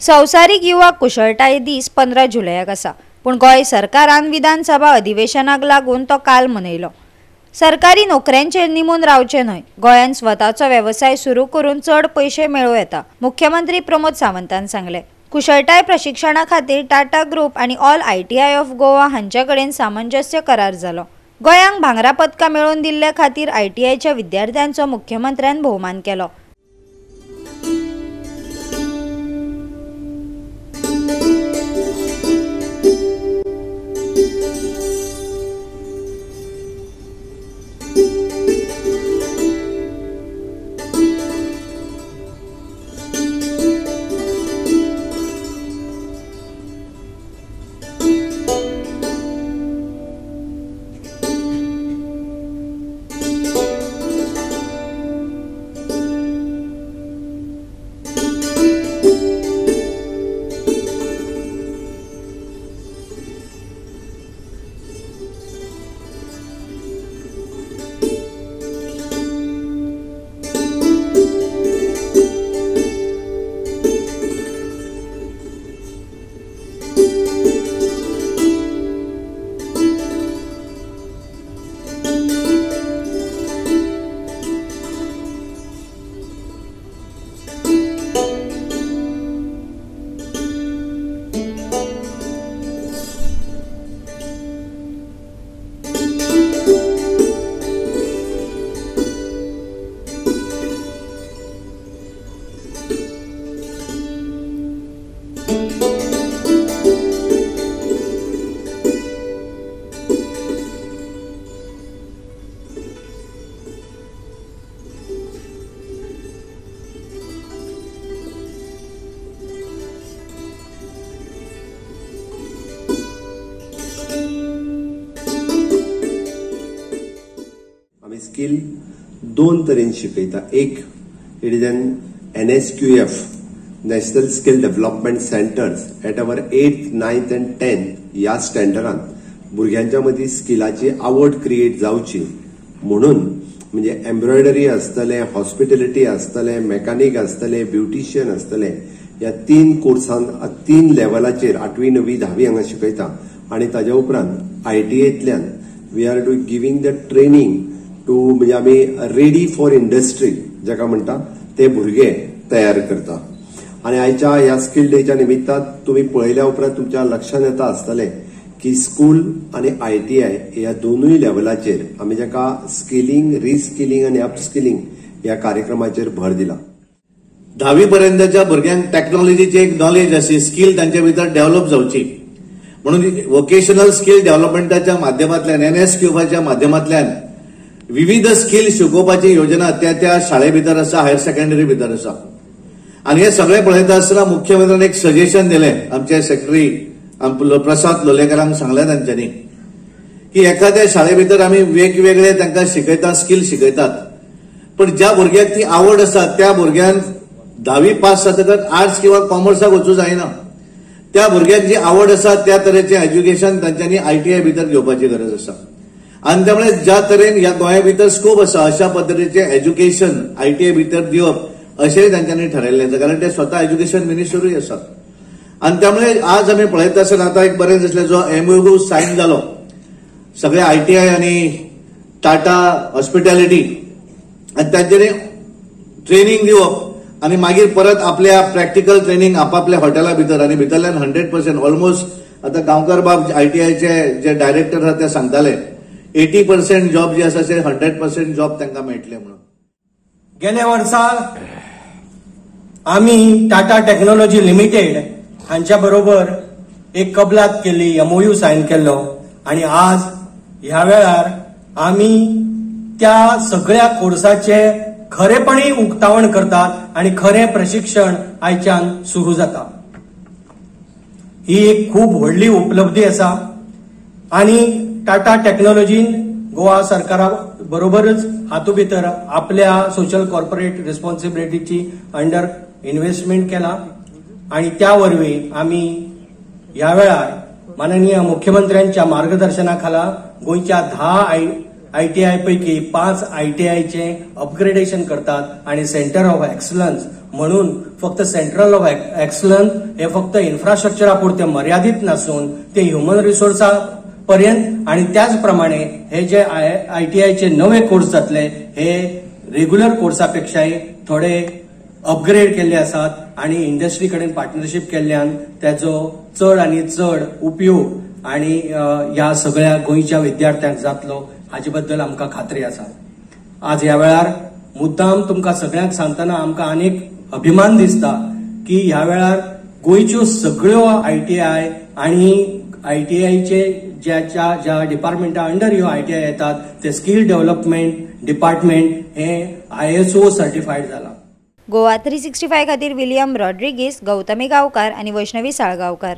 संवसारीक युवा कुशळटाय दीस 15 जुलयाक आसा, पूण गोंय सरकारान विधानसभा अधिवेशनाक लागून तो काल मनयलो। सरकारी नोकऱ्यांचेर निमून रावचे न्हय, गोंयान स्वताचो व्यवसाय सुरू करून चड पैसे मेळूं येता, मुख्यमंत्री प्रमोद सावंतान सांगले। कुशळटाय प्रशिक्षणा खातीर टाटा ग्रुप आनी ऑल ITI ऑफ गोवा हांचे कडेन सामंजस्य करार जालो। गोंयांक भांगरा पदकां मेळोवन दिल्ले खातीर ITIच्या विद्यार्थ्यांचो मुख्यमंत्र्यान भोवमान केलो। स्किल दोन तरेन शिकयता। एक it is an NSQF national skill development centres at our 8th, 9th and 10th या स्टँडर्डान भुरग्यांच्या मदीं स्किलाची आवड क्रिएट जावची म्हणून, म्हणजे एम्ब्रॉयडरी आसतले, हॉस्पिटॅलिटी आसतले, मेकॅनिक आसतले, ब्युटिशियन आसतले, या 3 कोर्सान 3 लेवलाचेर 8वी, 9वी, 10वी हांगा शिकयता। आणि ताज्या उपरांत ITIतल्यान we are giving the training to, म्हणजे आमी रेडी फॉर इंडस्ट्री जाका म्हणटा ते भुरगे तयार करता। आणि आयच्या ह्या स्किल डेच्या निमित्तान तुम्ही पळयल्या उपरांत तुमच्या लक्षात येता आसतले की स्कूल आणि ITI ह्या दोनूय लेवलाचेर आमी जाका स्किलिंग, रिस्किलिंग आणि अपस्किलिंग ह्या कार्यक्रमाचेर भर दिला। 10वी पर्यंतच्या भुरग्यांक टेक्नॉलॉजीची एक नॉलेज अशी स्किल तांच्या भितर डेव्हलप जावची म्हणून वोकेशनल स्किल डेव्हलपमेंटाच्या माध्यमांतल्यान NSQFच्या माध्यमांतल्यान विविध स्किल शिकोवपाची योजना त्या शाळे भितर आसा, हायर सेकंडरी भितर आसा। आणि हे सगळे पळयता आसतना मुख्यमंत्र्यान एक सजेशन दिलें, आमचे सेक्रेटरी प्रसाद लोलयेकरांक सांगलें तांच्यांनी की एखाद्या शाळे भितर आमी वेगवेगळे तांकां शिकयतात, स्किल शिकयतात, पण ज्या भुरग्याक ती आवड आसा त्या भुरग्यान 10वी पास जातकच आर्ट्स किंवा कॉमर्साक वचूं जायना। त्या भुरग्याक जी आवड आसा त्या तरेचें एज्युकेशन तांच्यांनी ITI भितर घेवपाची गरज आसा। आणि त्यामुळे ज्या तरेन ह्या गोंया भितर स्कोप आसा अशा पद्धतीचे एज्युकेशन ITI भितर दिवप अशेंय तांच्यांनी ठरयल्लें आसा, कारण ते स्वता एज्युकेशन मिनिस्टरूय आसात। आणि त्यामुळे आज आमी पळयता आसतना आतां एक बरें दिसलें, जो MOU सायन जालो सगळे ITI आणि टाटा हॉस्पिटॅलिटी, आणि तांच्यांनी ट्रेनिंग दिवप आणि मागीर परत आपल्या प्रॅक्टिकल ट्रेनिंग आपापल्या हॉटेला भितर, आणि भितरल्यान 100% ऑलमोस्ट आता गांवकर बाब ITIचे जे डायरेक्टर आहात ते सांगताले 80% जॉब जे आसा ते 100% जॉब तांकां मेळटले म्हणून। गेल्या वर्सा आम्ही टाटा टेक्नॉलॉजी लिमिटेड हांच्या बरोबर एक कबलात केली, MOU सायन केलो, आणि आज ह्या वेळार आम्ही त्या सगळ्या कोर्साचे खरेपणी उक्तावण करतात आणि खरे प्रशिक्षण आयच्यान सुरू जाता। ही एक खूप व्हडली उपलब्धी आसा आणि टाटा टेक्नॉलॉजीन गोवा सरकारा बरोबरच हातू भितर आपल्या सोशल कॉर्पोरेट रिस्पॉन्सिबिलिटीची अंडर इन्व्हेस्टमेंट केला, आणि त्या वरवीं आमी ह्या वेळार माननीय मुख्यमंत्र्यांच्या मार्गदर्शनाखाला गोंयच्या 10 ITI पैकी 5 ITIचे अपग्रेडेशन करतात आणि सेंटर ऑफ एक्सलन्स म्हणून फक्त सेंट्रल ऑफ एक्सलन्स हे फक्त इन्फ्रास्ट्रक्चरा पुरते मर्यादित नसून ते ह्युमन रिसोर्सा पर्यंत आणि त्याचप्रमाणे हे जे ITIचे नवे कोर्स जातले हे रेग्युलर कोर्सापेक्षाही थोडे अपग्रेड केल्ले आसात आणि इंडस्ट्री कडेन पार्टनरशिप केल्ल्यान त्याचो चड आनी चड उपयोग आणि ह्या सगळ्या गोंयच्या विद्यार्थ्यांक जातलो हाचे बद्दल आमकां खात्री आसा. आज ह्या वेळार मुद्दाम तुमकां सगळ्यांक सांगतना आमकां अनेक अभिमान दिसता की ह्या वेळार गोंयच्यो सगळ्यो ITI आणि ITIचे ज्या डिपार्टमेंटा अंडर ह्यो ITI येतात ते स्किल डेव्हलपमेंट डिपार्टमेंट हे ISO सर्टिफाईड जाला. गोवा 365 खातीर विलियम रॉड्रिगीस, गौतमी गांवकार आनी वैष्णवी साळगांवकार.